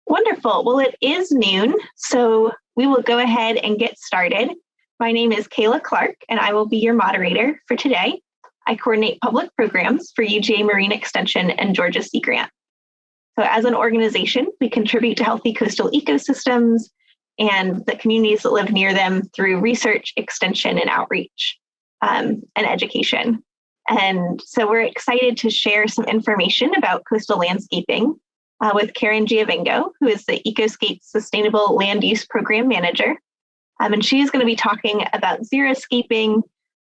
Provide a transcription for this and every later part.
Wonderful. Well, it is noon, so we will go ahead and get started. My name is Kayla Clark, and I will be your moderator for today. I coordinate public programs for UGA Marine Extension and Georgia Sea Grant. So as an organization, we contribute to healthy coastal ecosystems and the communities that live near them through research, extension, and outreach, and education. And so we're excited to share some information about coastal landscaping with Keren Giovengo, who is the EcoScapes Sustainable Land Use Program Manager. And she is going to be talking about xeriscaping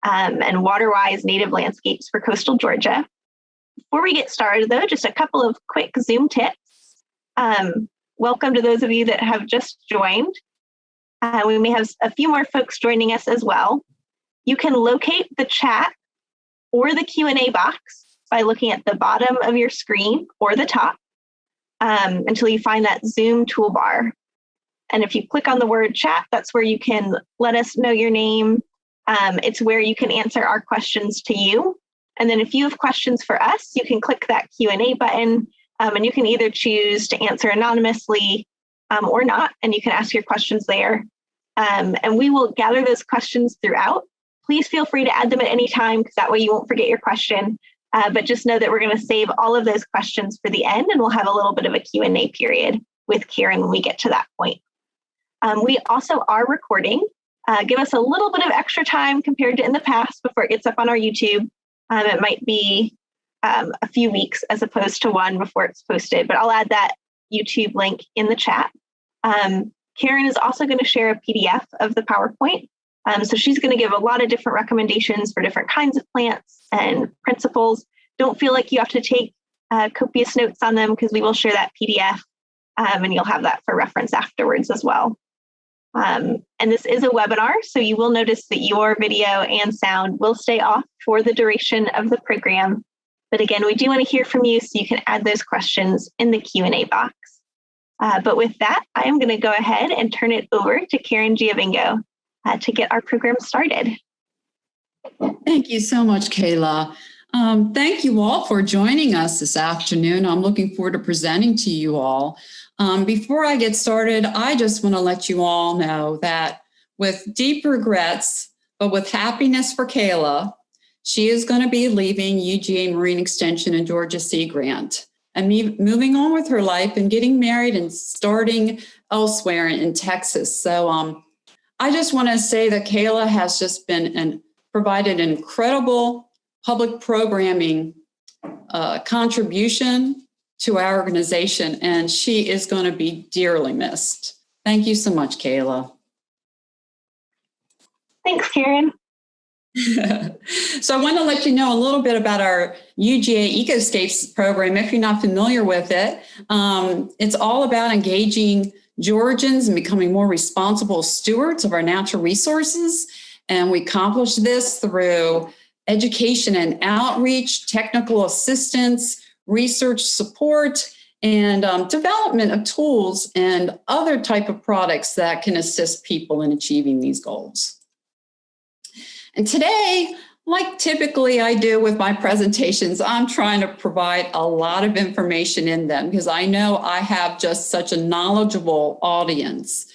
and Waterwise native landscapes for coastal Georgia. Before we get started, though, just a couple of quick Zoom tips. Welcome to those of you that have just joined. We may have a few more folks joining us as well. You can locate the chat or the Q&A box by looking at the bottom of your screen or the top until you find that Zoom toolbar. And if you click on the word chat, that's where you can let us know your name. It's where you can answer our questions to you. And then if you have questions for us, you can click that Q&A button and you can either choose to answer anonymously or not, and you can ask your questions there. And we will gather those questions throughout. Please feel free to add them at any time, because that way you won't forget your question. But just know that we're going to save all of those questions for the end, and we'll have a little bit of a Q&A period with Keren when we get to that point. We also are recording. Give us a little bit of extra time compared to in the past before it gets up on our YouTube. It might be a few weeks as opposed to one before it's posted, but I'll add that YouTube link in the chat. Keren is also going to share a PDF of the PowerPoint. So she's going to give a lot of different recommendations for different kinds of plants and principles. Don't feel like you have to take copious notes on them, because we will share that PDF and you'll have that for reference afterwards as well. And this is a webinar, so you will notice that your video and sound will stay off for the duration of the program. But again, we do want to hear from you, so you can add those questions in the Q&A box. But with that, I am going to go ahead and turn it over to Keren Giovengo to get our program started. Thank you so much, Kayla. Thank you all for joining us this afternoon. I'm looking forward to presenting to you all. Before I get started, I just want to let you all know that with deep regrets, but with happiness for Kayla, she is going to be leaving UGA Marine Extension and Georgia Sea Grant and moving on with her life and getting married and starting elsewhere in Texas. So I just want to say that Kayla has just been provided an incredible public programming contribution to our organization, and she is going to be dearly missed. Thank you so much, Kayla. Thanks, Keren. So I want to let you know a little bit about our UGA EcoScapes program. If you're not familiar with it, it's all about engaging Georgians and becoming more responsible stewards of our natural resources. And we accomplish this through education and outreach, technical assistance, research support, and development of tools and other type of products that can assist people in achieving these goals. And today, like typically I do with my presentations, I'm trying to provide a lot of information in them because I know I have just such a knowledgeable audience.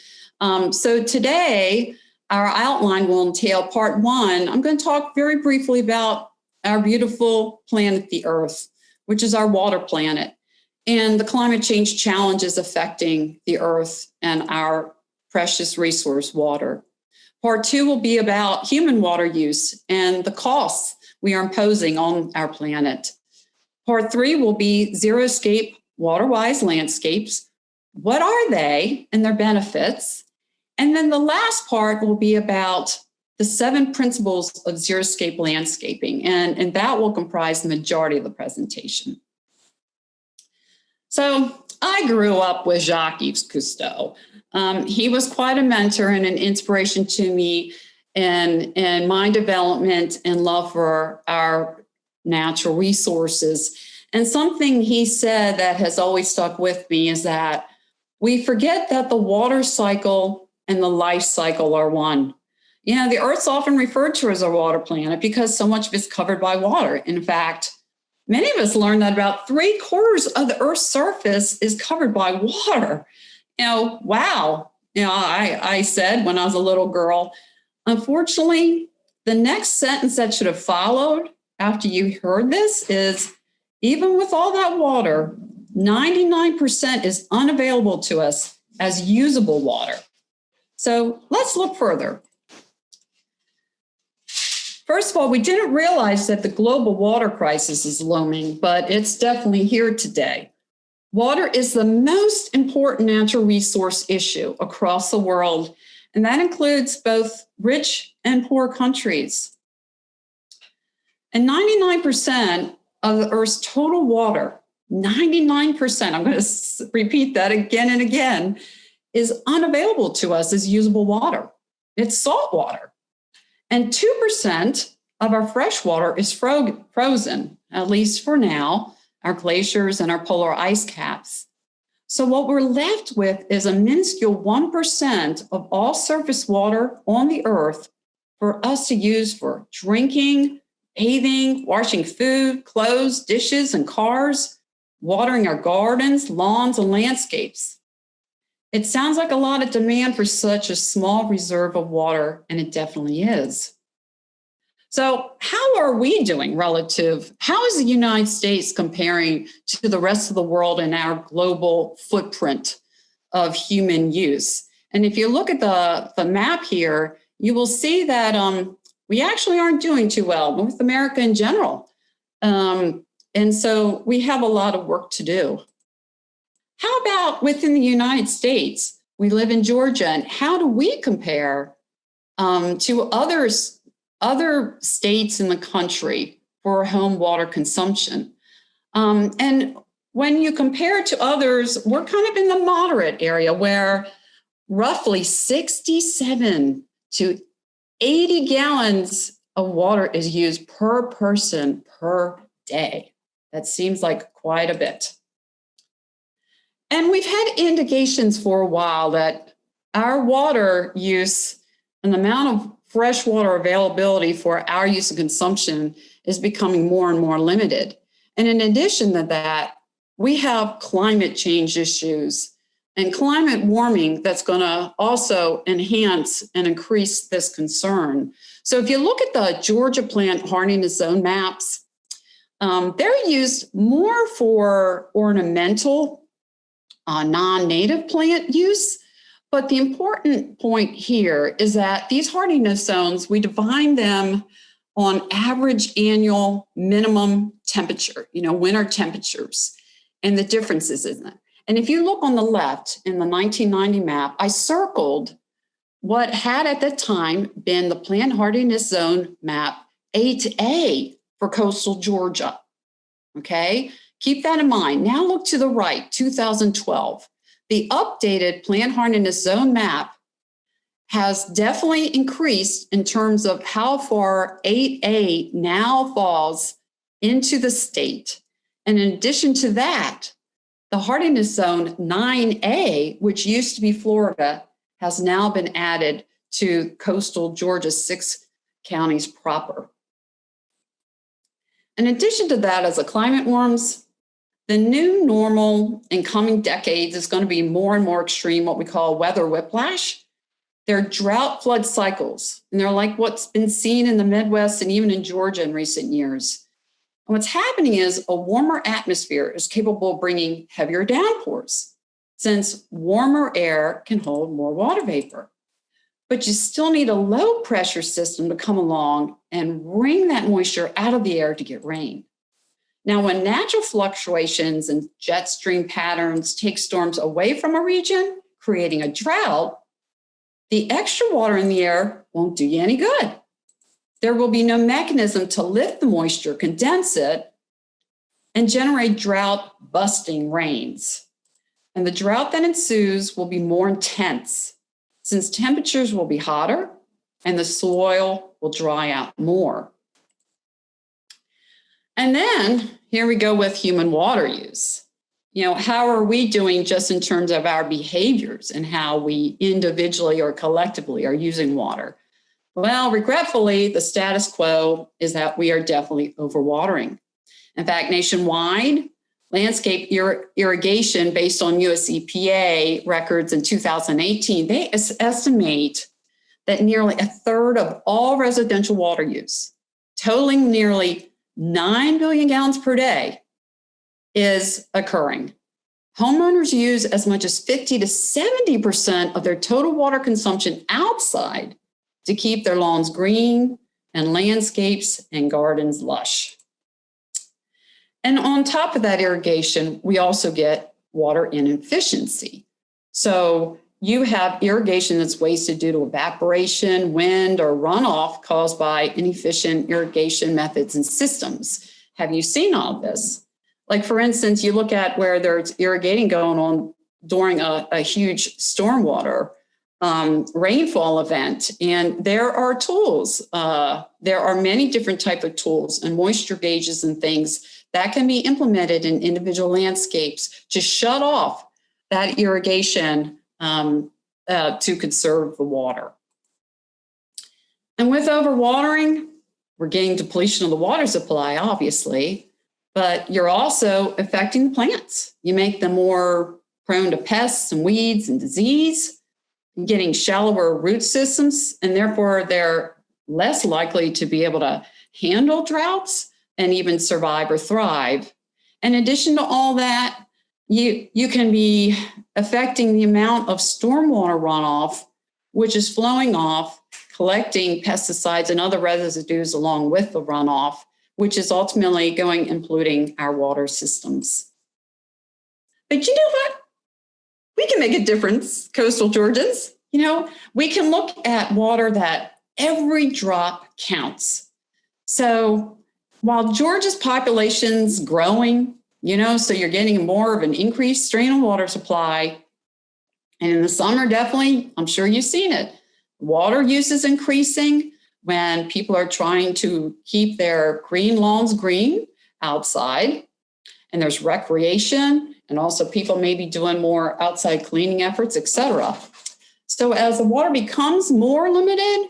So today, our outline will entail part one. I'm going to talk very briefly about our beautiful planet, the Earth, which is our water planet, and the climate change challenges affecting the Earth and our precious resource, water. Part two will be about human water use and the costs we are imposing on our planet. Part three will be Xeriscape Waterwise landscapes. What are they and their benefits? And then the last part will be about the 7 principles of Xeriscape landscaping, and that will comprise the majority of the presentation. So I grew up with Jacques-Yves Cousteau. He was quite a mentor and an inspiration to me in my development and love for our natural resources. And something he said that has always stuck with me is that we forget that the water cycle and the life cycle are one. You know, the Earth's often referred to as a water planet because so much of it's covered by water. In fact, Many of us learned that about 3/4 of the Earth's surface is covered by water. Wow. I said when I was a little girl, unfortunately, the next sentence that should have followed after you heard this is, even with all that water, 99% is unavailable to us as usable water. So let's look further. First of all, we didn't realize that the global water crisis is looming, but it's definitely here today. Water is the most important natural resource issue across the world, and that includes both rich and poor countries. And 99% of the Earth's total water, 99%, I'm going to repeat that again and again, is unavailable to us as usable water. It's salt water. And 2% of our fresh water is frozen, at least for now, our glaciers and our polar ice caps. So what we're left with is a minuscule 1% of all surface water on the Earth for us to use for drinking, bathing, washing food, clothes, dishes, and cars, watering our gardens, lawns, and landscapes. It sounds like a lot of demand for such a small reserve of water, and it definitely is. So how are we doing relative? How is the United States comparing to the rest of the world in our global footprint of human use? And if you look at the map here, you will see that we actually aren't doing too well, North America in general. And so we have a lot of work to do. How about within the United States? We live in Georgia, and how do we compare to other states in the country for home water consumption? And when you compare it to others, we're kind of in the moderate area where roughly 67 to 80 gallons of water is used per person per day. That seems like quite a bit. And we've had indications for a while that our water use and the amount of fresh water availability for our use and consumption is becoming more and more limited. And in addition to that, we have climate change issues and climate warming that's going to also enhance and increase this concern. So if you look at the Georgia plant hardiness zone maps, they're used more for ornamental, non-native plant use. But the important point here is that these hardiness zones, we define them on average annual minimum temperature, winter temperatures, and the differences in them. And if you look on the left in the 1990 map, I circled what had at the time been the plant hardiness zone map 8A for coastal Georgia. Okay, keep that in mind. Now look to the right, 2012. The updated plant hardiness zone map has definitely increased in terms of how far 8A now falls into the state. And in addition to that, the hardiness zone 9A, which used to be Florida, has now been added to coastal Georgia's 6 counties proper. In addition to that, as the climate warms, the new normal in coming decades is going to be more and more extreme, what we call weather whiplash. They're drought flood cycles, and they're like what's been seen in the Midwest and even in Georgia in recent years. And what's happening is a warmer atmosphere is capable of bringing heavier downpours, since warmer air can hold more water vapor. But you still need a low pressure system to come along and wring that moisture out of the air to get rain. Now, when natural fluctuations and jet stream patterns take storms away from a region, creating a drought, the extra water in the air won't do you any good. There will be no mechanism to lift the moisture, condense it, and generate drought-busting rains. And the drought that ensues will be more intense, since temperatures will be hotter and the soil will dry out more. And then here we go with human water use. How are we doing just in terms of our behaviors and how we individually or collectively are using water? Well, regretfully, the status quo is that we are definitely overwatering. In fact, nationwide, landscape irrigation based on US EPA records in 2018, they estimate that nearly a third of all residential water use, totaling nearly 9 billion gallons per day, is occurring. Homeowners use as much as 50 to 70% of their total water consumption outside to keep their lawns green and landscapes and gardens lush. And on top of that irrigation, we also get water inefficiency. So you have irrigation that's wasted due to evaporation, wind, or runoff caused by inefficient irrigation methods and systems. Have you seen all this? Like, for instance, you look at where there's irrigating going on during a huge stormwater rainfall event, and there are tools. There are many different types of tools and moisture gauges and things that can be implemented in individual landscapes to shut off that irrigation to conserve the water. And with overwatering, we're getting depletion of the water supply, obviously, but you're also affecting the plants. You make them more prone to pests and weeds and disease, getting shallower root systems, and therefore they're less likely to be able to handle droughts and even survive or thrive. In addition to all that, you can be affecting the amount of stormwater runoff, which is flowing off, collecting pesticides and other residues along with the runoff, which is ultimately going and polluting our water systems. But you know what? We can make a difference, coastal Georgians. You know, we can look at water that every drop counts. So while Georgia's population's growing, you know, so you're getting more of an increased strain on water supply. And in the summer, definitely, I'm sure you've seen it. Water use is increasing when people are trying to keep their green lawns green outside. And there's recreation, and also people may be doing more outside cleaning efforts, et cetera. So as the water becomes more limited,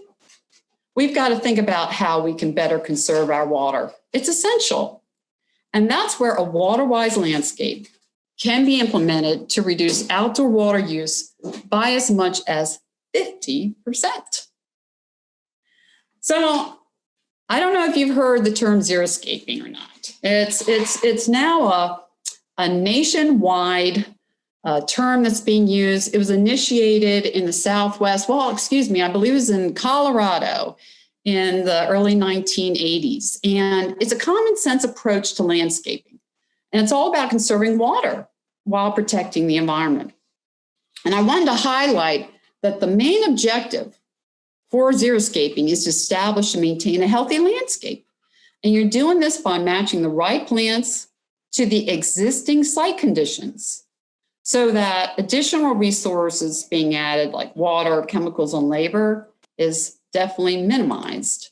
we've got to think about how we can better conserve our water. It's essential. And that's where a Waterwise landscape can be implemented to reduce outdoor water use by as much as 50%. So I don't know if you've heard the term xeriscaping or not. It's now a nationwide term that's being used. It was initiated in the Southwest. Well, excuse me, I believe it was in Colorado in the early 1980s. And it's a common sense approach to landscaping. And it's all about conserving water while protecting the environment. And I wanted to highlight that the main objective for xeriscaping is to establish and maintain a healthy landscape. And you're doing this by matching the right plants to the existing site conditions so that additional resources being added like water, chemicals, and labor is definitely minimized.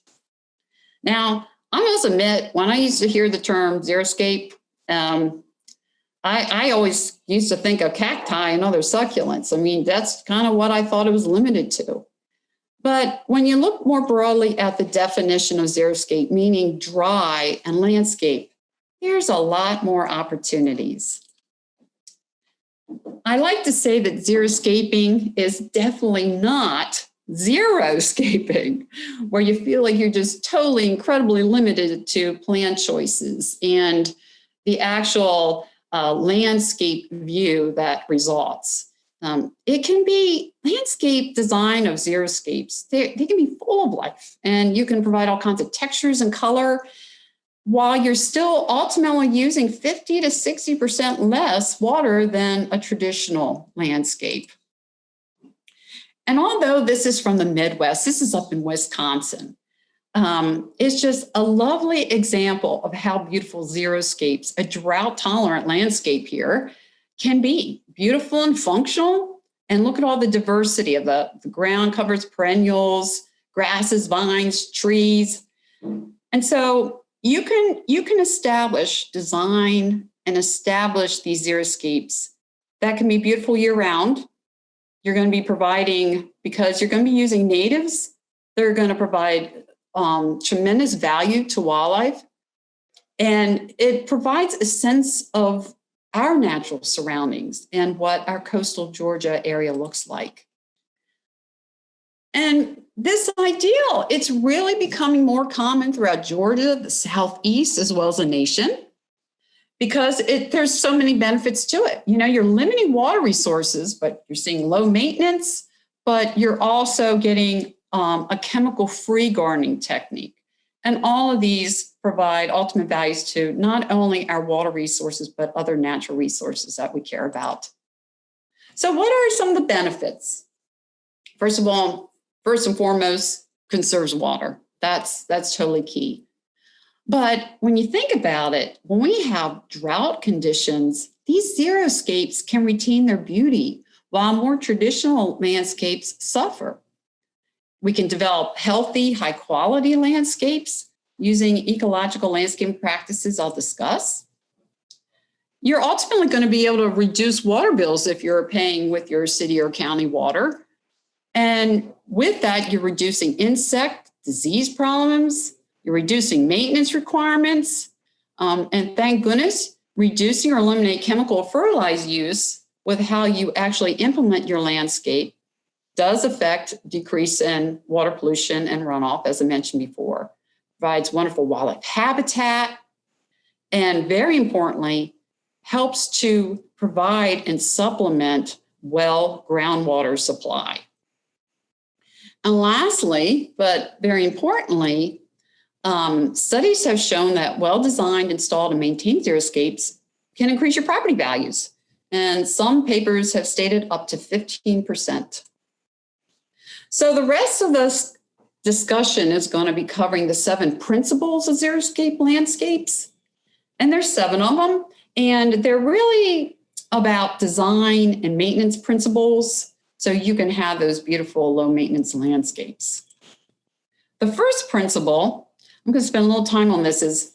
Now, I must admit, when I used to hear the term xeriscape, I always used to think of cacti and other succulents. I mean, that's kind of what I thought it was limited to. But when you look more broadly at the definition of xeriscape, meaning dry and landscape, there's a lot more opportunities. I like to say that xeriscaping is definitely not xeroscaping, where you feel like you're just totally incredibly limited to plant choices and the actual landscape view that results. It can be landscape design of xeriscapes. They can be full of life, and you can provide all kinds of textures and color while you're still ultimately using 50 to 60% less water than a traditional landscape. And although this is from the Midwest, this is up in Wisconsin, it's just a lovely example of how beautiful xeriscapes, a drought-tolerant landscape here, can be. Beautiful and functional. And look at all the diversity of the ground covers perennials, grasses, vines, trees. And so you can establish, design, and establish these xeriscapes that can be beautiful year-round. You're going to be providing, because you're going to be using natives, they're going to provide tremendous value to wildlife. And it provides a sense of our natural surroundings and what our coastal Georgia area looks like. And this ideal, it's really becoming more common throughout Georgia, the Southeast, as well as the nation, because there's so many benefits to it. You know, you're limiting water resources, but you're seeing low maintenance, but you're also getting a chemical-free gardening technique. And all of these provide ultimate values to not only our water resources, but other natural resources that we care about. So what are some of the benefits? First of all, first and foremost, conserves water. That's totally key. But when you think about it, when we have drought conditions, these xeriscapes can retain their beauty while more traditional landscapes suffer. We can develop healthy, high-quality landscapes using ecological landscaping practices I'll discuss. You're ultimately going to be able to reduce water bills if you're paying with your city or county water. And with that, you're reducing insect disease problems, you're reducing maintenance requirements, and thank goodness, reducing or eliminate chemical fertilizer use with how you actually implement your landscape does affect decrease in water pollution and runoff, as I mentioned before. Provides wonderful wildlife habitat, and very importantly, helps to provide and supplement well groundwater supply. And lastly, but very importantly, studies have shown that well-designed, installed, and maintained xeriscapes can increase your property values. And some papers have stated up to 15%. So the rest of this discussion is going to be covering the 7 principles of xeriscape landscapes. And there's 7 of them. And they're really about design and maintenance principles, so you can have those beautiful low maintenance landscapes. The first principle, I'm going to spend a little time on this, is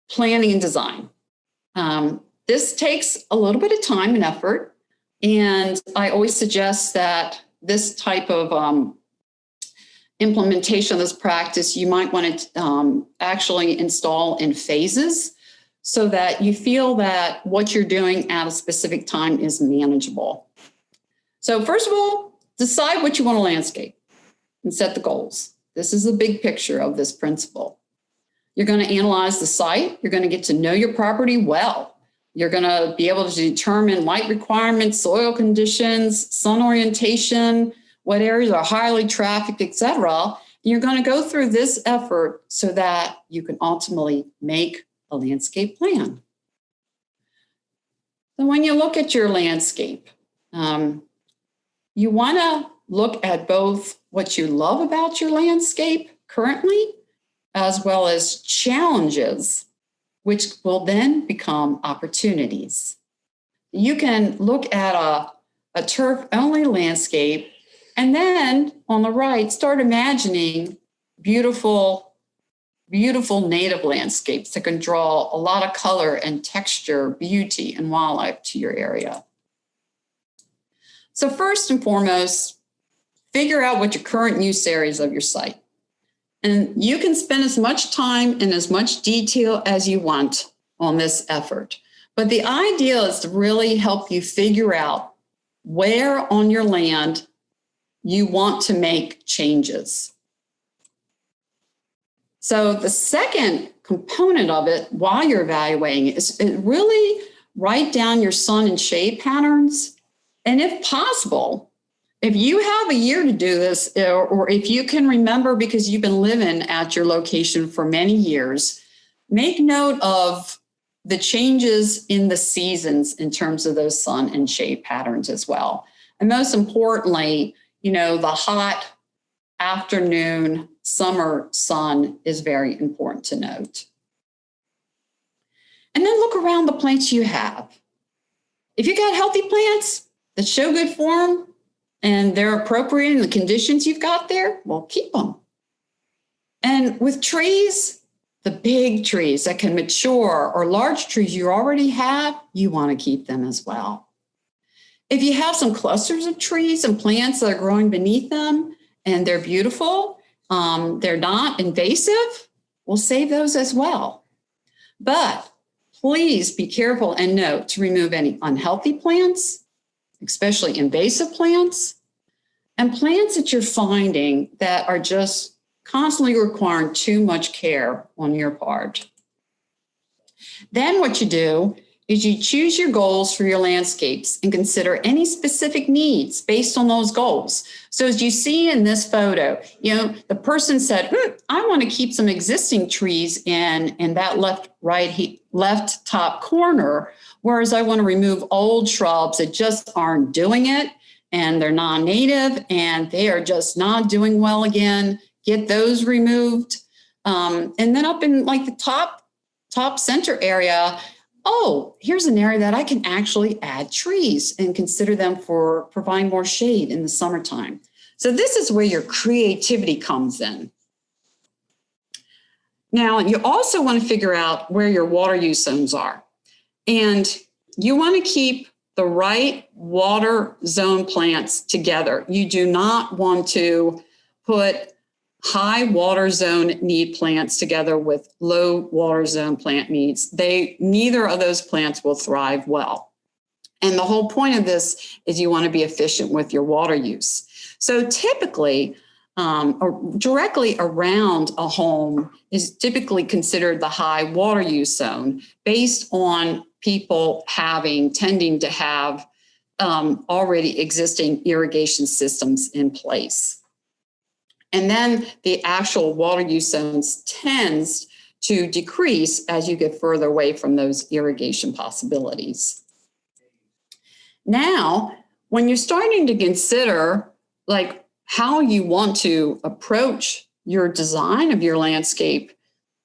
planning and design. This takes a little bit of time and effort. And I always suggest that this type of implementation of this practice, you might want to actually install in phases so that you feel that what you're doing at a specific time is manageable. So first of all, decide what you want to landscape and set the goals. This is a big picture of this principle. You're going to analyze the site. You're going to get to know your property well. You're going to be able to determine light requirements, soil conditions, sun orientation, what areas are highly trafficked, etc. You're going to go through this effort so that you can ultimately make a landscape plan. So when you look at your landscape, you want to look at both what you love about your landscape currently, as well as challenges, which will then become opportunities. You can look at a turf-only landscape, and then on the right, start imagining beautiful native landscapes that can draw a lot of color and texture, beauty, and wildlife to your area. So first and foremost, figure out what your current use areas of your site. And you can spend as much time and as much detail as you want on this effort. But the idea is to really help you figure out where on your land you want to make changes. So the second component of it while you're evaluating is really write down your sun and shade patterns. And if possible, if you have a year to do this, or if you can remember because you've been living at your location for many years, make note of the changes in the seasons in terms of those sun and shade patterns as well. And most importantly, you know, the hot afternoon summer sun is very important to note. And then look around the plants you have. If you got healthy plants that show good form and they're appropriate in the conditions you've got there, well, keep them. And with trees, the big trees that can mature or large trees you already have, you want to keep them as well. If you have some clusters of trees and plants that are growing beneath them and they're beautiful, they're not invasive, we'll save those as well. But please be careful and note to remove any unhealthy plants, especially invasive plants, and plants that you're finding that are just constantly requiring too much care on your part. Then what you do is you choose your goals for your landscapes and consider any specific needs based on those goals. So as you see in this photo, the person said, I want to keep some existing trees in that left top corner, whereas I want to remove old shrubs that just aren't doing it, and they're non-native and they are just not doing well again. Get those removed. And then up in like the top center area, here's an area that I can actually add trees and consider them for providing more shade in the summertime. So this is where your creativity comes in. Now, you also want to figure out where your water use zones are. And you want to keep the right water zone plants together. You do not want to put high water zone need plants together with low water zone plant needs. Neither of those plants will thrive well. And the whole point of this is you want to be efficient with your water use. So typically, directly around a home is typically considered the high water use zone based on people tending to have already existing irrigation systems in place. And then the actual water use zones tends to decrease as you get further away from those irrigation possibilities. Now, when you're starting to consider like how you want to approach your design of your landscape,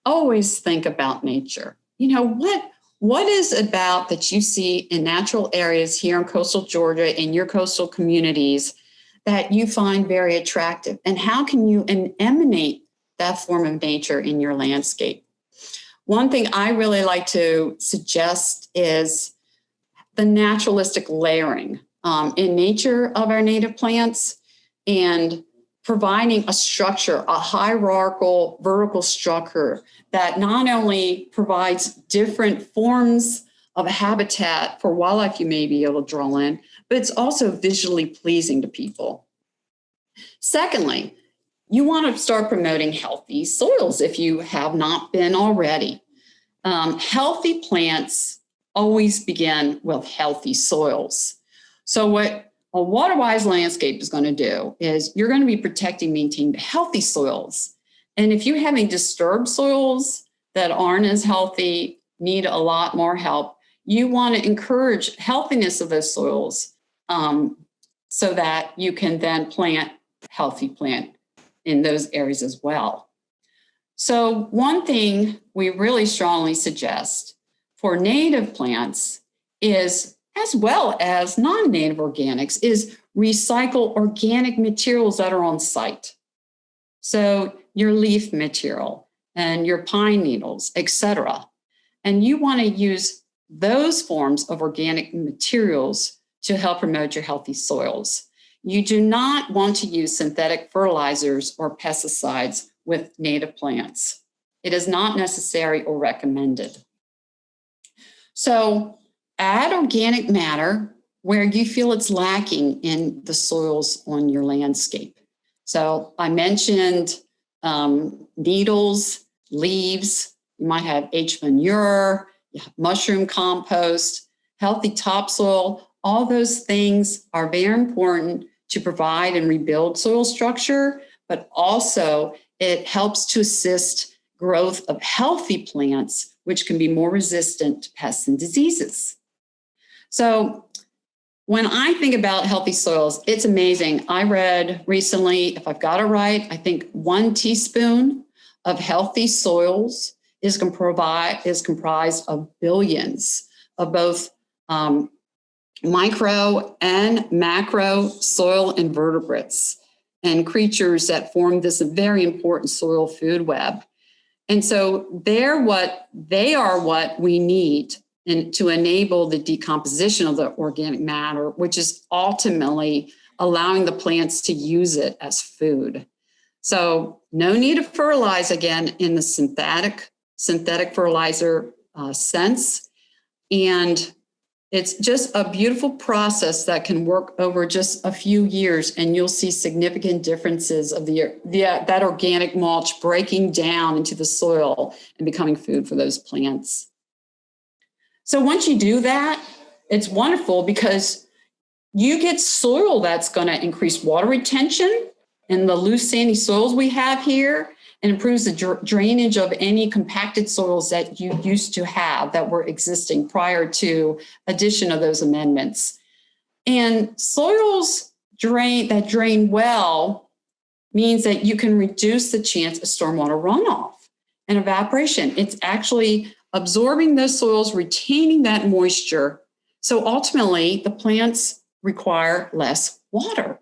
always think about nature. What is it about that you see in natural areas here in coastal Georgia, in your coastal communities, that you find very attractive? And how can you emanate that form of nature in your landscape? One thing I really like to suggest is the naturalistic layering in nature of our native plants, and providing a structure, a hierarchical vertical structure that not only provides different forms of habitat for wildlife you may be able to draw in, but it's also visually pleasing to people. Secondly, you want to start promoting healthy soils if you have not been already. Healthy plants always begin with healthy soils. So what a Waterwise landscape is going to do is you're going to be protecting, maintaining healthy soils. And if you're having disturbed soils that aren't as healthy, need a lot more help, you want to encourage healthiness of those soils so that you can then plant healthy plant in those areas as well. So one thing we really strongly suggest for native plants is, as well as non-native organics, is recycle organic materials that are on site. So your leaf material and your pine needles, etc. And you want to use those forms of organic materials to help promote your healthy soils. You do not want to use synthetic fertilizers or pesticides with native plants. It is not necessary or recommended. So add organic matter where you feel it's lacking in the soils on your landscape. So I mentioned needles, leaves, you might have H manure, you have mushroom compost, healthy topsoil. All those things are very important to provide and rebuild soil structure, but also it helps to assist growth of healthy plants, which can be more resistant to pests and diseases. So when I think about healthy soils, it's amazing. I read recently, if I've got it right, I think 1 teaspoon of healthy soils is comprised of billions of both micro and macro soil invertebrates and creatures that form this very important soil food web. And so they are what we need to enable the decomposition of the organic matter, which is ultimately allowing the plants to use it as food. So no need to fertilize again in the synthetic fertilizer scents. And it's just a beautiful process that can work over just a few years, and you'll see significant differences of that organic mulch breaking down into the soil and becoming food for those plants. So once you do that, it's wonderful because you get soil that's going to increase water retention in the loose sandy soils we have here, and improves the drainage of any compacted soils that you used to have that were existing prior to addition of those amendments. And soils that drain well means that you can reduce the chance of stormwater runoff and evaporation. It's actually absorbing those soils, retaining that moisture. So ultimately, the plants require less water.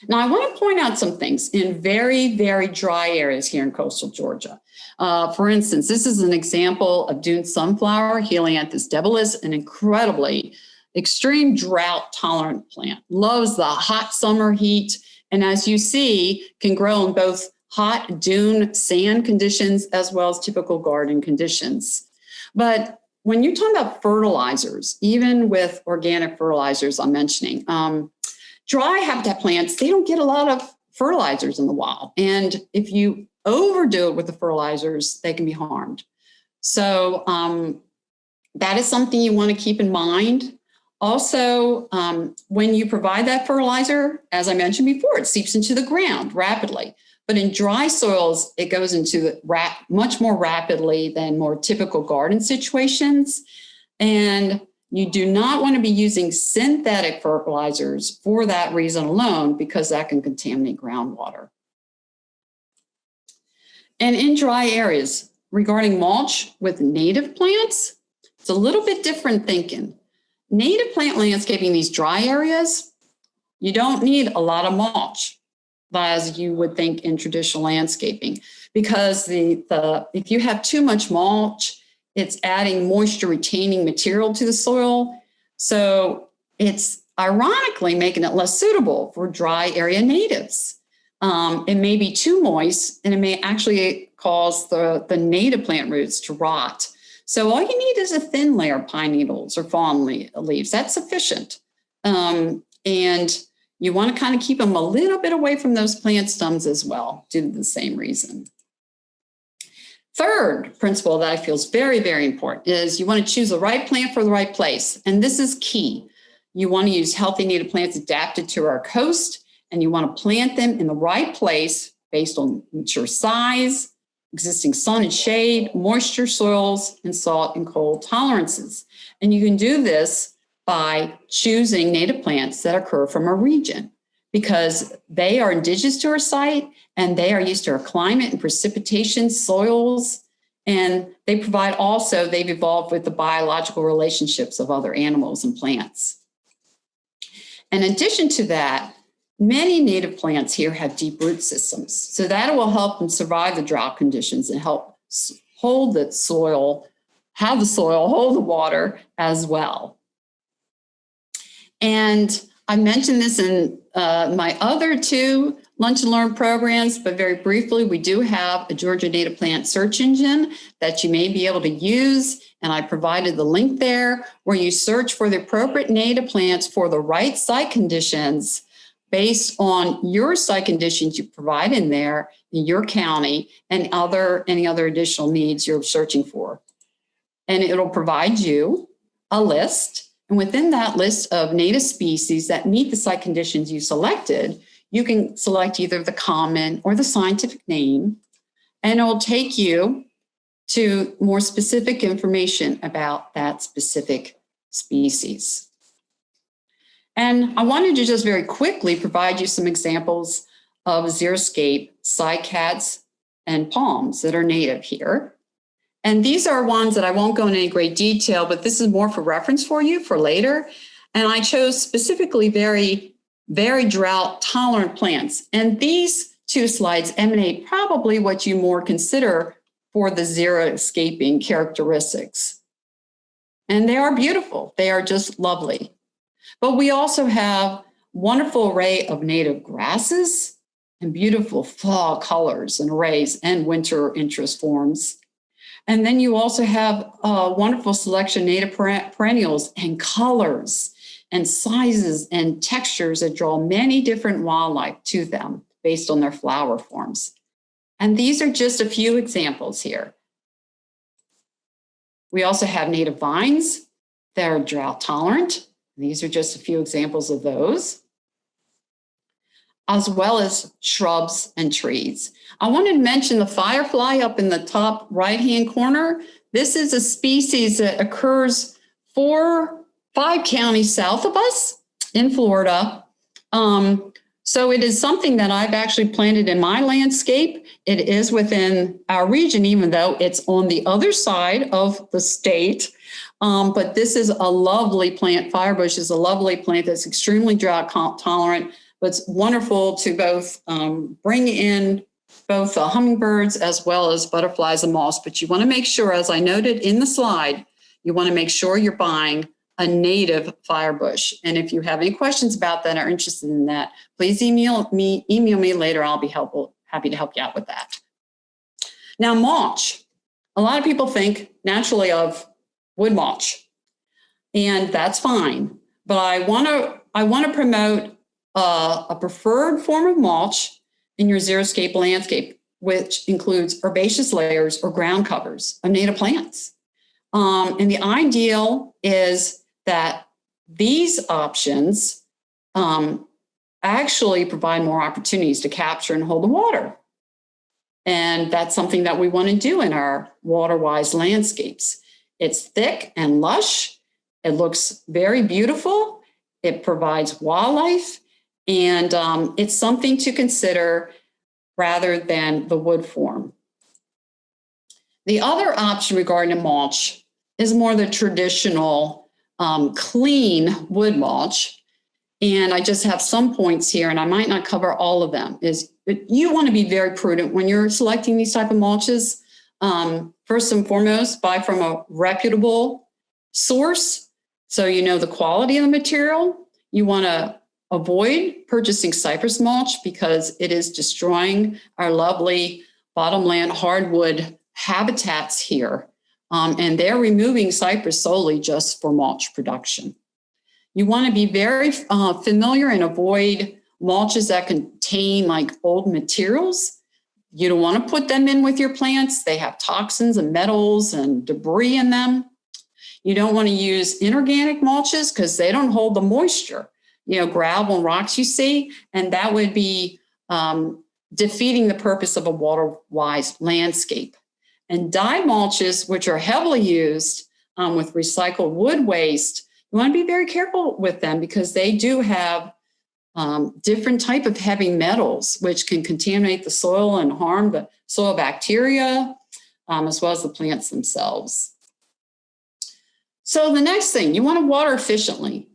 Now, I want to point out some things in very, very dry areas here in coastal Georgia. For instance, this is an example of dune sunflower, Helianthus debilis, an incredibly extreme drought-tolerant plant. Loves the hot summer heat, and as you see, can grow in both hot dune sand conditions as well as typical garden conditions. But when you're talking about fertilizers, even with organic fertilizers I'm mentioning, dry habitat plants, they don't get a lot of fertilizers in the wild. And if you overdo it with the fertilizers, they can be harmed. So that is something you want to keep in mind. Also, when you provide that fertilizer, as I mentioned before, it seeps into the ground rapidly. But in dry soils, it goes into much more rapidly than more typical garden situations. And you do not want to be using synthetic fertilizers for that reason alone, because that can contaminate groundwater. And in dry areas, regarding mulch with native plants, it's a little bit different thinking. Native plant landscaping, these dry areas, you don't need a lot of mulch, as you would think in traditional landscaping, because if you have too much mulch, it's adding moisture retaining material to the soil. So it's ironically making it less suitable for dry area natives. It may be too moist, and it may actually cause the native plant roots to rot. So all you need is a thin layer of pine needles or fawn leaves. That's sufficient. And you want to kind of keep them a little bit away from those plant stems as well, due to the same reason. Third principle that I feel is very, very important is you want to choose the right plant for the right place. And this is key. You want to use healthy native plants adapted to our coast, and you want to plant them in the right place based on mature size, existing sun and shade, moisture, soils, and salt and cold tolerances. And you can do this by choosing native plants that occur from a region, because they are indigenous to our site and they are used to our climate and precipitation, soils, and they've evolved with the biological relationships of other animals and plants. In addition to that, many native plants here have deep root systems, so that will help them survive the drought conditions and help hold the soil, hold the water as well. And I mentioned this in my other two Lunch and Learn programs, but very briefly, we do have a Georgia native plant search engine that you may be able to use. And I provided the link there where you search for the appropriate native plants for the right site conditions based on your site conditions you provide in there in your county and any other additional needs you're searching for. And it'll provide you a list. And within that list of native species that meet the site conditions you selected, you can select either the common or the scientific name, and it will take you to more specific information about that specific species. And I wanted to just very quickly provide you some examples of Xeriscape cycads and palms that are native here. And these are ones that I won't go into any great detail, but this is more for reference for you for later. And I chose specifically very drought-tolerant plants. And these two slides emanate probably what you more consider for the xeriscaping characteristics. And they are beautiful. They are just lovely. But we also have wonderful array of native grasses and beautiful fall colors and arrays and winter interest forms. And then you also have a wonderful selection of native perennials and colors and sizes and textures that draw many different wildlife to them based on their flower forms. And these are just a few examples here. We also have native vines that are drought tolerant. These are just a few examples of those, as well as shrubs and trees. I wanted to mention the firefly up in the top right-hand corner. This is a species that occurs 4-5 counties south of us in Florida. So it is something that I've actually planted in my landscape. It is within our region, even though it's on the other side of the state. But this is a lovely plant. Firebush is a lovely plant that's extremely drought tolerant, but it's wonderful to both bring in both hummingbirds as well as butterflies and moths. But you want to make sure, as I noted in the slide, you want to make sure you're buying a native firebush. And if you have any questions about that or interested in that, please email me later. I'll be happy to help you out with that. Now, mulch. A lot of people think naturally of wood mulch, and that's fine. But I want to promote a preferred form of mulch in your xeriscape landscape, which includes herbaceous layers or ground covers of native plants. And the ideal is that these options actually provide more opportunities to capture and hold the water. And that's something that we want to do in our Waterwise landscapes. It's thick and lush. It looks very beautiful. It provides wildlife. And it's something to consider rather than the wood form. The other option regarding mulch is more the traditional clean wood mulch. And I just have some points here, and I might not cover all of them, is you want to be very prudent when you're selecting these type of mulches. First and foremost, buy from a reputable source so you know the quality of the material. You want to avoid purchasing cypress mulch because it is destroying our lovely bottomland hardwood habitats here. And they're removing cypress solely just for mulch production. You want to be very familiar and avoid mulches that contain like old materials. You don't want to put them in with your plants. They have toxins and metals and debris in them. You don't want to use inorganic mulches because they don't hold the moisture, gravel and rocks you see, and that would be defeating the purpose of a water-wise landscape. And dye mulches, which are heavily used with recycled wood waste, you want to be very careful with them because they do have different type of heavy metals, which can contaminate the soil and harm the soil bacteria, as well as the plants themselves. So the next thing, you want to water efficiently.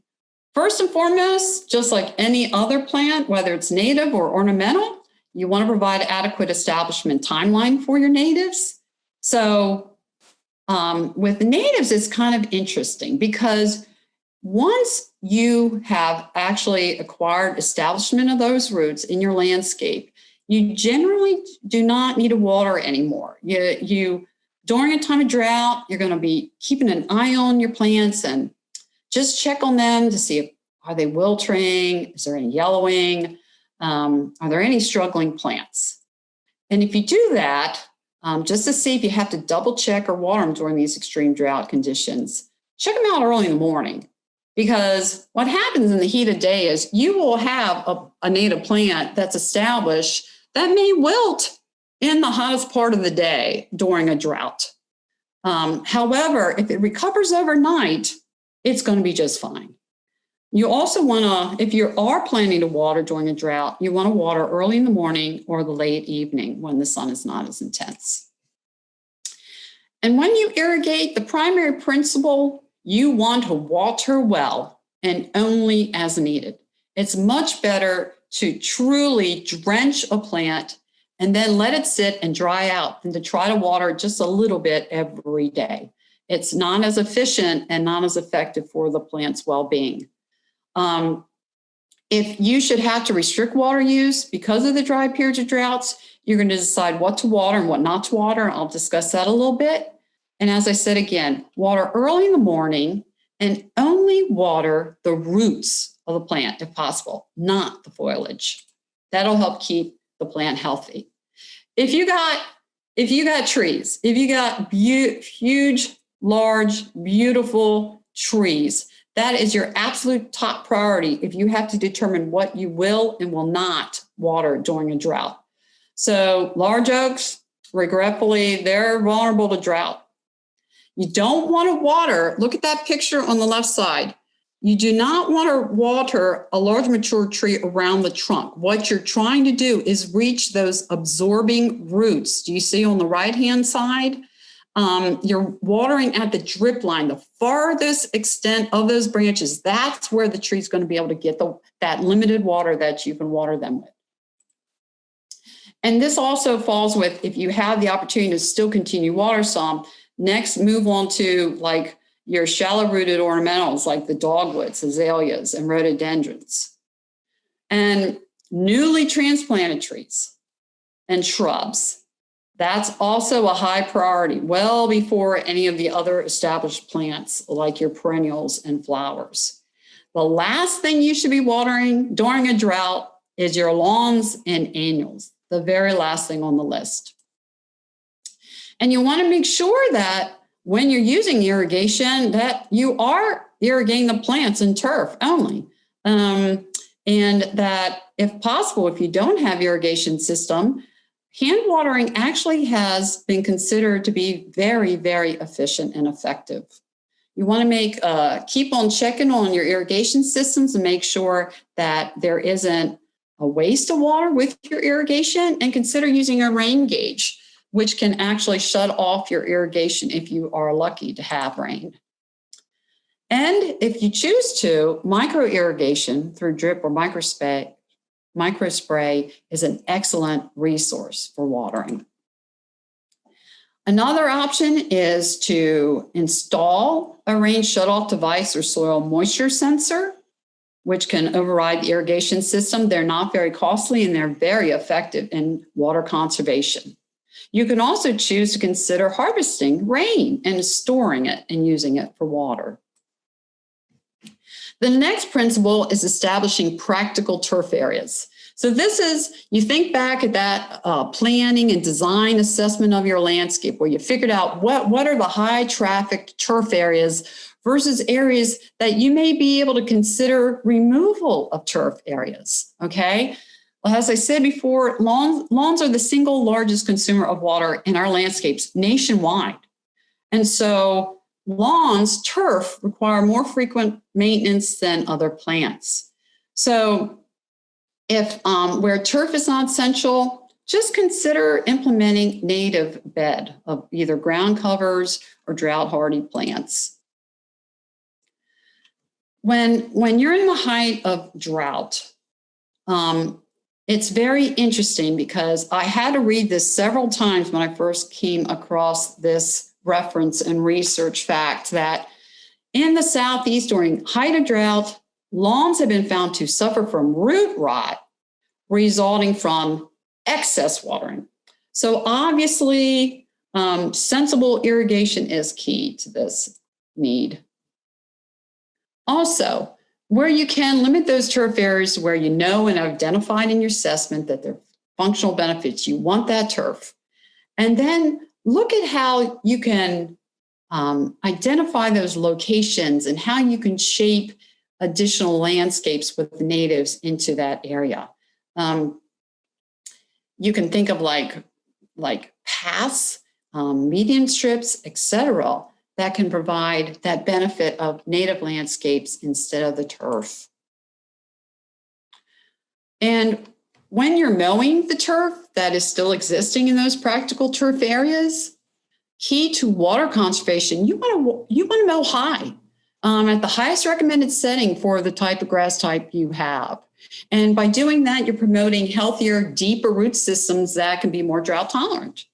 First and foremost, just like any other plant, whether it's native or ornamental, you want to provide adequate establishment timeline for your natives. So with natives, it's kind of interesting because once you have actually acquired establishment of those roots in your landscape, you generally do not need to water anymore. During a time of drought, you're going to be keeping an eye on your plants and just check on them to see if are they wilting, is there any yellowing, are there any struggling plants? And if you do that, just to see if you have to double check or water them during these extreme drought conditions, check them out early in the morning. Because what happens in the heat of day is you will have a native plant that's established that may wilt in the hottest part of the day during a drought. However, if it recovers overnight, it's going to be just fine. You also want to, if you are planning to water during a drought, you want to water early in the morning or the late evening when the sun is not as intense. And when you irrigate, the primary principle, you want to water well and only as needed. It's much better to truly drench a plant and then let it sit and dry out than to try to water just a little bit every day. It's not as efficient and not as effective for the plant's well-being. If you should have to restrict water use because of the dry periods of droughts, you're going to decide what to water and what not to water. I'll discuss that a little bit. And as I said again, water early in the morning and only water the roots of the plant if possible, not the foliage. That'll help keep the plant healthy. If you got trees, if you got huge, large, beautiful trees, that is your absolute top priority if you have to determine what you will and will not water during a drought. So large oaks, regretfully, they're vulnerable to drought. You don't want to water, look at that picture on the left side. You do not want to water a large mature tree around the trunk. What you're trying to do is reach those absorbing roots. Do you see on the right-hand side? You're watering at the drip line, the farthest extent of those branches. That's where the tree's going to be able to get that limited water that you can water them with. And this also falls with, if you have the opportunity to still continue water some, next move on to like your shallow rooted ornamentals like the dogwoods, azaleas, and rhododendrons. And newly transplanted trees and shrubs. That's also a high priority, well before any of the other established plants like your perennials and flowers. The last thing you should be watering during a drought is your lawns and annuals, the very last thing on the list. And you want to make sure that when you're using irrigation, that you are irrigating the plants and turf only. And that if possible, if you don't have irrigation system, hand watering actually has been considered to be very, very efficient and effective. You want to keep on checking on your irrigation systems and make sure that there isn't a waste of water with your irrigation, and consider using a rain gauge, which can actually shut off your irrigation if you are lucky to have rain. And if you choose to, micro irrigation through drip or micro spray is an excellent resource for watering. Another option is to install a rain shutoff device or soil moisture sensor, which can override the irrigation system. They're not very costly and they're very effective in water conservation. You can also choose to consider harvesting rain and storing it and using it for water. The next principle is establishing practical turf areas. So this is, you think back at that planning and design assessment of your landscape where you figured out what are the high trafficked turf areas versus areas that you may be able to consider removal of turf areas, okay? Well, as I said before, lawns are the single largest consumer of water in our landscapes nationwide. And so lawns, turf, require more frequent maintenance than other plants. So if where turf is not essential, just consider implementing native bed of either ground covers or drought-hardy plants. When you're in the height of drought, it's very interesting because I had to read this several times when I first came across this reference and research fact that in the Southeast during height of drought, lawns have been found to suffer from root rot resulting from excess watering. So obviously, sensible irrigation is key to this need. Also, where you can limit those turf areas where you know and identified in your assessment that they're functional benefits, you want that turf. And then look at how you can identify those locations and how you can shape additional landscapes with the natives into that area. You can think of like paths, median strips, etc., that can provide that benefit of native landscapes instead of the turf. And when you're mowing the turf that is still existing in those practical turf areas, key to water conservation, you want to mow high, at the highest recommended setting for the type of grass type you have. And by doing that, you're promoting healthier, deeper root systems that can be more drought tolerant.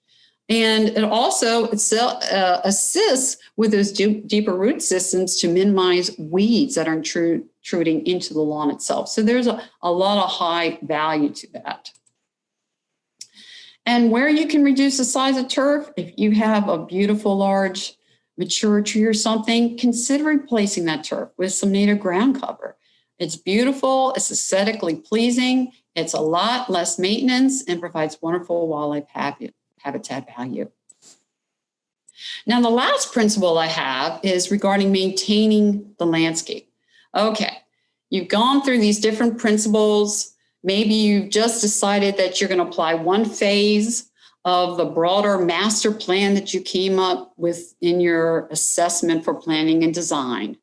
And it also assists with those deeper root systems to minimize weeds that are intruding into the lawn itself. So there's a lot of high value to that. And where you can reduce the size of turf, if you have a beautiful, large, mature tree or something, consider replacing that turf with some native ground cover. It's beautiful, it's aesthetically pleasing, it's a lot less maintenance, and provides wonderful wildlife habitat value. Now, the last principle I have is regarding maintaining the landscape. Okay, you've gone through these different principles. Maybe you've just decided that you're going to apply one phase of the broader master plan that you came up with in your assessment for planning and design.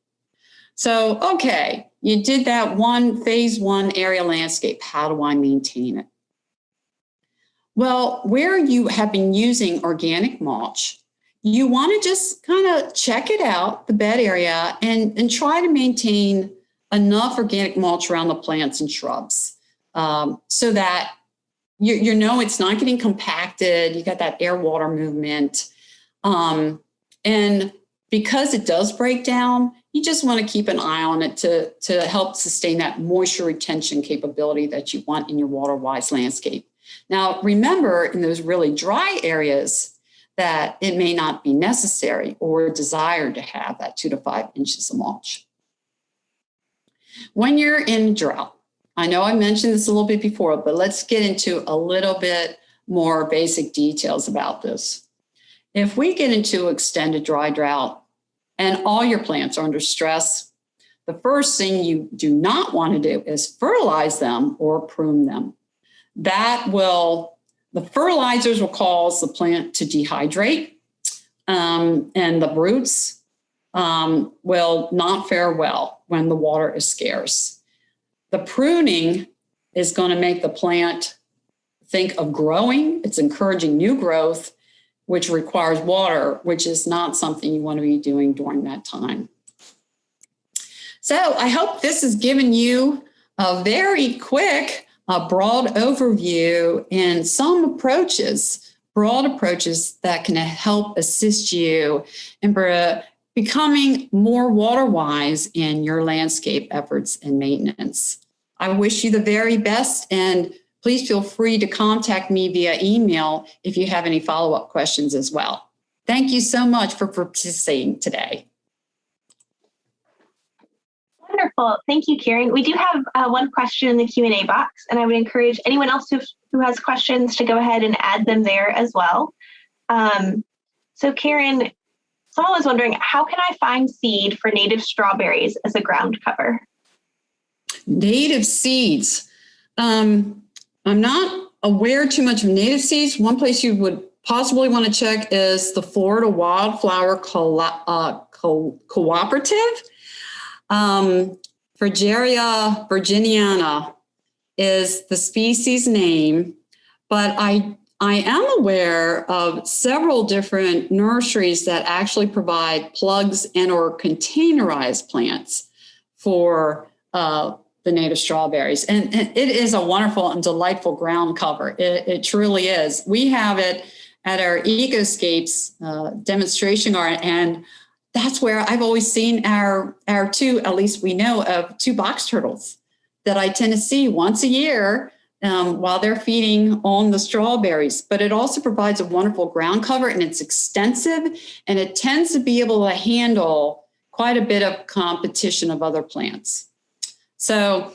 So, okay, you did that phase one area landscape. How do I maintain it? Well, where you have been using organic mulch, you want to just kind of check it out, the bed area, and try to maintain enough organic mulch around the plants and shrubs so that you know it's not getting compacted. You got that air-water movement. And because it does break down, you just want to keep an eye on it to help sustain that moisture retention capability that you want in your Waterwise landscape. Now, remember, in those really dry areas, that it may not be necessary or desired to have that 2 to 5 inches of mulch. When you're in drought, I know I mentioned this a little bit before, but let's get into a little bit more basic details about this. If we get into extended dry drought and all your plants are under stress, the first thing you do not want to do is fertilize them or prune them. The fertilizers will cause the plant to dehydrate, and the roots will not fare well when the water is scarce. The pruning is going to make the plant think of growing. It's encouraging new growth, which requires water, which is not something you want to be doing during that time. So I hope this has given you a very quick broad overview and some broad approaches that can help assist you in becoming more water-wise in your landscape efforts and maintenance. I wish you the very best, and please feel free to contact me via email if you have any follow-up questions as well. Thank you so much for participating today. Wonderful. Thank you, Keren. We do have one question in the Q&A box, and I would encourage anyone else who has questions to go ahead and add them there as well. So Keren, someone was wondering, how can I find seed for native strawberries as a ground cover? Native seeds. I'm not aware too much of native seeds. One place you would possibly want to check is the Florida Wildflower Cooperative. Fragaria virginiana is the species name, but I am aware of several different nurseries that actually provide plugs and or containerized plants for the native strawberries. And it is a wonderful and delightful ground cover. It truly is. We have it at our EcoScapes demonstration garden, and that's where I've always seen our two, at least we know of, 2 box turtles that I tend to see once a year while they're feeding on the strawberries. But it also provides a wonderful ground cover, and it's extensive, and it tends to be able to handle quite a bit of competition of other plants. So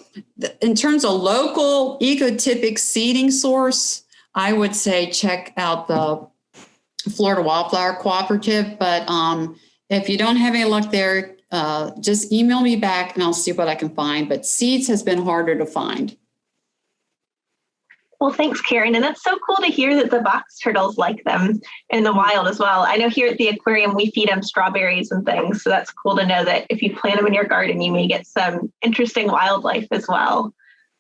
in terms of local ecotypic seeding source, I would say check out the Florida Wildflower Cooperative, but if you don't have any luck there, just email me back and I'll see what I can find. But seeds has been harder to find. Well, thanks, Keren. And that's so cool to hear that the box turtles like them in the wild as well. I know here at the aquarium, we feed them strawberries and things. So that's cool to know that if you plant them in your garden, you may get some interesting wildlife as well.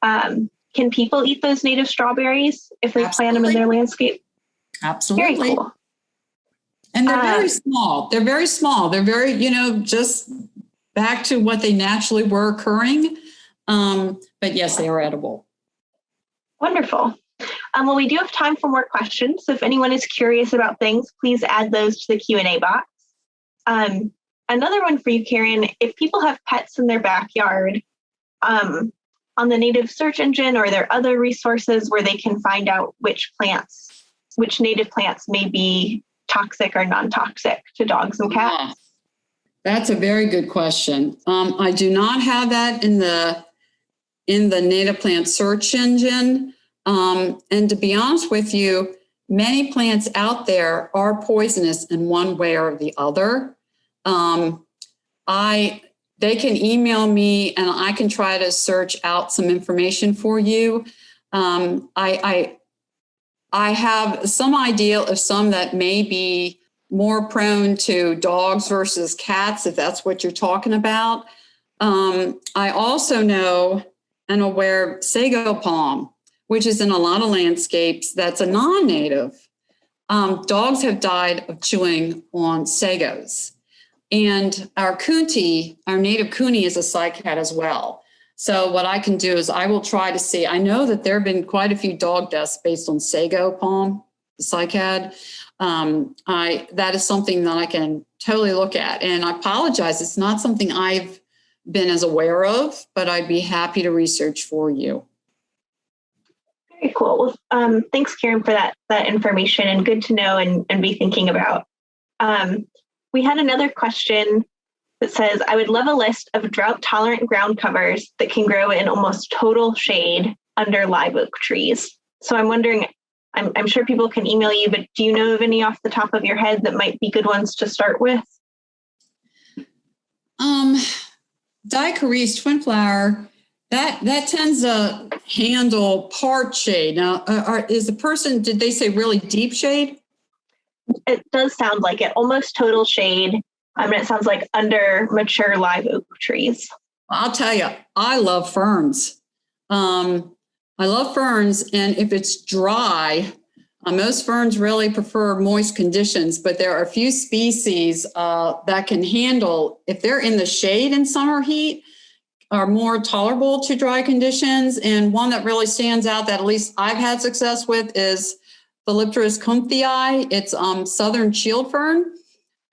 Can people eat those native strawberries if they plant them in their landscape? Absolutely. Very cool. And they're very small. They're very small. They're very, just back to what they naturally were occurring. But yes, they are edible. Wonderful. Well, we do have time for more questions. So if anyone is curious about things, please add those to the Q&A box. Another one for you, Keren, if people have pets in their backyard, on the native search engine, or are there other resources where they can find out which plants which native plants may be toxic or non-toxic to dogs and cats? That's a very good question. I do not have that in the native plant search engine. And to be honest with you, many plants out there are poisonous in one way or the other. They can email me and I can try to search out some information for you. I have some idea of some that may be more prone to dogs versus cats, if that's what you're talking about. I also know and aware sago palm, which is in a lot of landscapes, that's a non-native. Dogs have died of chewing on sagos. And our coontie, our native coontie, is a cycad as well. So what I can do is I will try to see, I know that there have been quite a few dog deaths based on sago palm, the cycad. That is something that I can totally look at. And I apologize, it's not something I've been as aware of, but I'd be happy to research for you. Very cool. Well, thanks, Keren, for that information, and good to know and be thinking about. We had another question that says, I would love a list of drought-tolerant ground covers that can grow in almost total shade under live oak trees. So I'm wondering, I'm sure people can email you, but do you know of any off the top of your head that might be good ones to start with? Dicorice, twin flower, that tends to handle part shade. Now, is the person, did they say really deep shade? It does sound like it, almost total shade. And it sounds like under mature live oak trees. I'll tell you, I love ferns. I love ferns, and if it's dry, most ferns really prefer moist conditions, but there are a few species that can handle, if they're in the shade in summer heat, are more tolerable to dry conditions. And one that really stands out that at least I've had success with is Philipterus comthii. It's southern shield fern.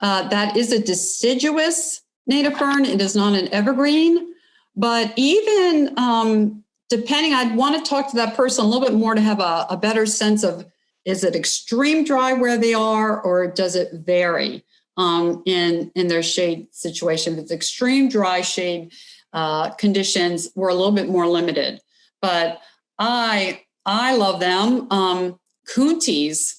That is a deciduous native fern. It is not an evergreen, but even depending, I'd want to talk to that person a little bit more to have a better sense of, is it extreme dry where they are, or does it vary in their shade situation? If it's extreme dry shade conditions, we're a little bit more limited, but I love them. Coonties,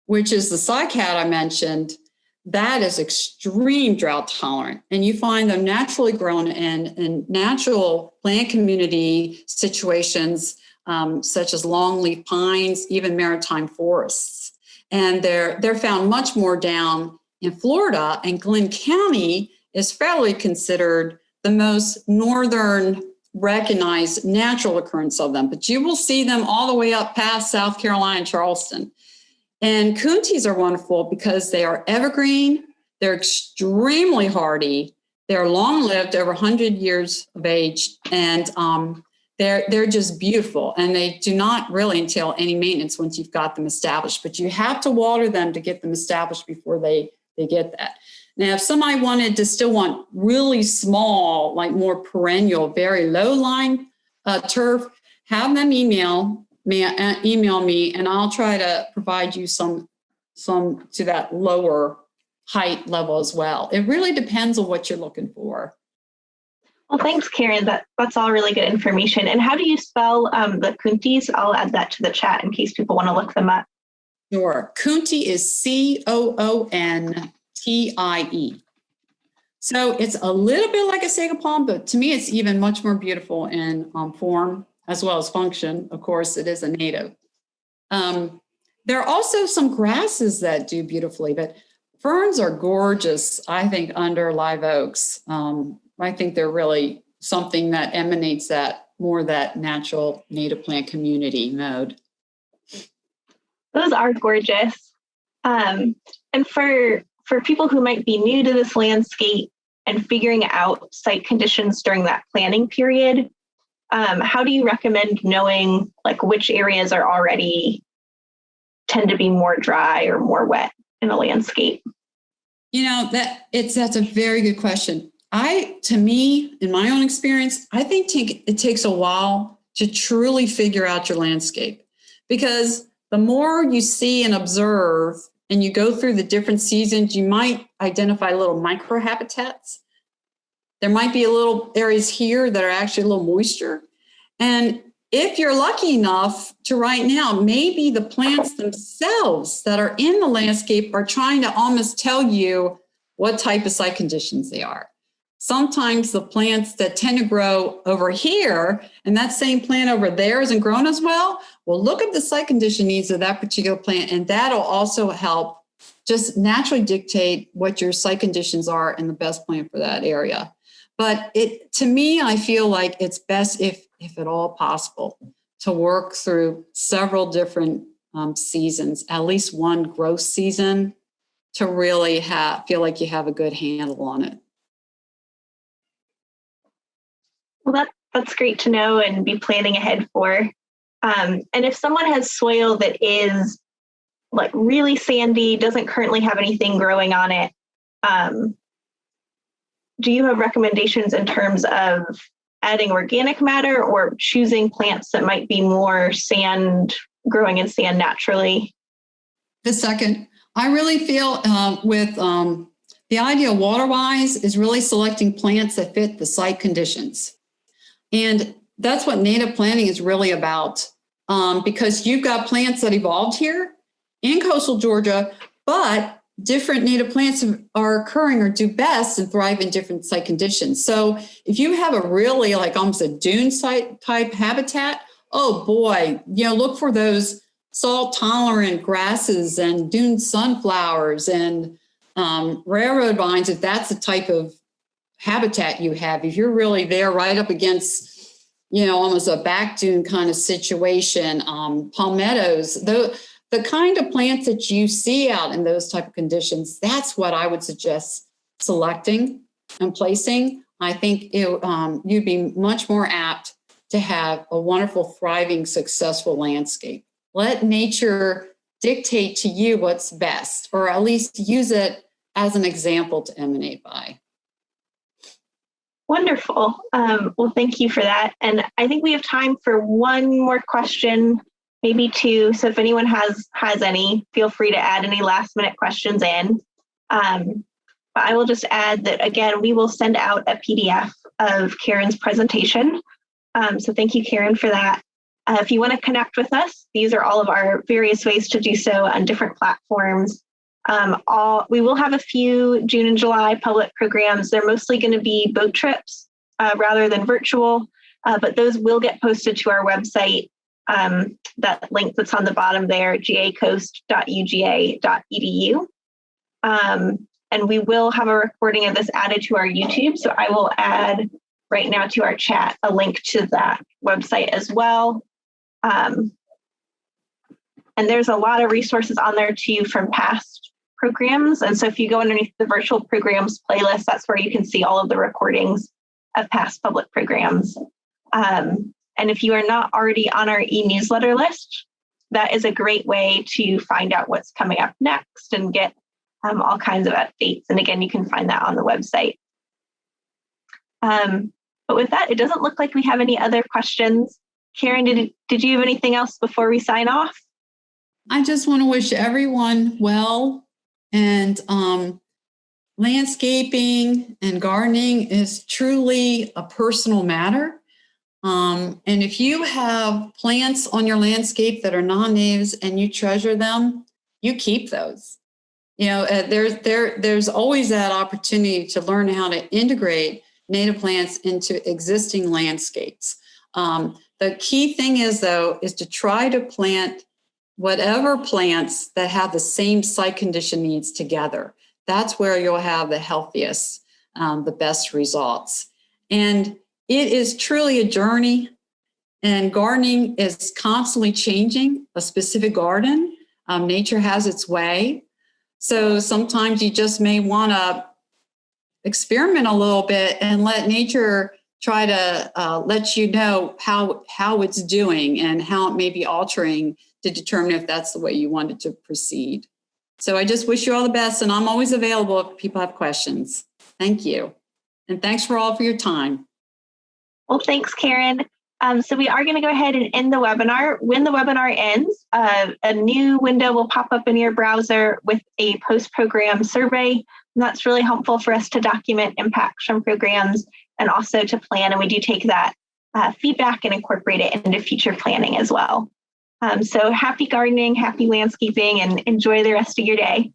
which is the cycad I mentioned, that is extreme drought tolerant. And you find them naturally grown in natural plant community situations, such as longleaf pines, even maritime forests. And they're found much more down in Florida, and Glenn County is fairly considered the most northern recognized natural occurrence of them, but you will see them all the way up past South Carolina and Charleston. And coonties are wonderful because they are evergreen, they're extremely hardy, they're long-lived, over 100 years of age, and they're just beautiful, and they do not really entail any maintenance once you've got them established, but you have to water them to get them established before they get that. Now, if somebody wanted to still want really small, like more perennial, very low-lying turf, have them email me, and I'll try to provide you some to that lower height level as well. It really depends on what you're looking for. Well, thanks, Keren. That's all really good information. And how do you spell the coonties? I'll add that to the chat in case people want to look them up. Sure. Coontie is Coontie. So it's a little bit like a sago palm, but to me, it's even much more beautiful in form as well as function. Of course, it is a native. There are also some grasses that do beautifully, but ferns are gorgeous, I think, under live oaks. I think they're really something that emanates that natural native plant community mode. Those are gorgeous. And for people who might be new to this landscape and figuring out site conditions during that planning period, how do you recommend knowing like which areas are already tend to be more dry or more wet in a landscape? You know, that's a very good question. To me, in my own experience, I think it takes a while to truly figure out your landscape, because the more you see and observe and you go through the different seasons, you might identify little microhabitats. There might be a little areas here that are actually a little moisture. And if you're lucky enough to right now, maybe the plants themselves that are in the landscape are trying to almost tell you what type of site conditions they are. Sometimes the plants that tend to grow over here and that same plant over there isn't grown as well, well, look at the site condition needs of that particular plant, and that'll also help just naturally dictate what your site conditions are and the best plant for that area. But to me, I feel like it's best, if at all possible, to work through several different seasons, at least one growth season, to really feel like you have a good handle on it. Well, that's great to know and be planning ahead for. And if someone has soil that is like really sandy, doesn't currently have anything growing on it, do you have recommendations in terms of adding organic matter or choosing plants that might be more growing in sand naturally? The second, I really feel with the idea of Waterwise is really selecting plants that fit the site conditions. And that's what native planting is really about, because you've got plants that evolved here in coastal Georgia, but different native plants are occurring or do best and thrive in different site conditions. So if you have a really like almost a dune site type habitat, oh boy, look for those salt tolerant grasses and dune sunflowers and railroad vines, if that's the type of habitat you have. If you're really there right up against, almost a back dune kind of situation, palmettos, the kind of plants that you see out in those type of conditions, that's what I would suggest selecting and placing. I think you'd be much more apt to have a wonderful, thriving, successful landscape. Let nature dictate to you what's best, or at least use it as an example to emanate by. Wonderful. Well, thank you for that. And I think we have time for one more question, maybe two. So if anyone has any, feel free to add any last minute questions in. But I will just add that, again, we will send out a PDF of Keren's presentation. So thank you, Keren, for that. If you want to connect with us, these are all of our various ways to do so on different platforms. We will have a few June and July public programs. They're mostly going to be boat trips rather than virtual, but those will get posted to our website. That link that's on the bottom there, gacoast.uga.edu. And we will have a recording of this added to our YouTube. So I will add right now to our chat a link to that website as well. And there's a lot of resources on there too from past programs. And so if you go underneath the virtual programs playlist, that's where you can see all of the recordings of past public programs. And if you are not already on our e-newsletter list, that is a great way to find out what's coming up next and get all kinds of updates. And again, you can find that on the website. But with that, it doesn't look like we have any other questions. Keren, did you have anything else before we sign off? I just want to wish everyone well. And landscaping and gardening is truly a personal matter. And if you have plants on your landscape that are non-natives and you treasure them, you keep those. There's always that opportunity to learn how to integrate native plants into existing landscapes. The key thing is, though, is to try to plant whatever plants that have the same site condition needs together. That's where you'll have the healthiest, the best results. And it is truly a journey, and gardening is constantly changing a specific garden. Nature has its way. So sometimes you just may want to experiment a little bit and let nature try to let you know how it's doing and how it may be altering to determine if that's the way you want it to proceed. So I just wish you all the best, and I'm always available if people have questions. Thank you. And thanks for your time. Well, thanks, Keren. So we are going to go ahead and end the webinar. When the webinar ends, a new window will pop up in your browser with a post-program survey. And that's really helpful for us to document impacts from programs and also to plan. And we do take that feedback and incorporate it into future planning as well. So happy gardening, happy landscaping, and enjoy the rest of your day.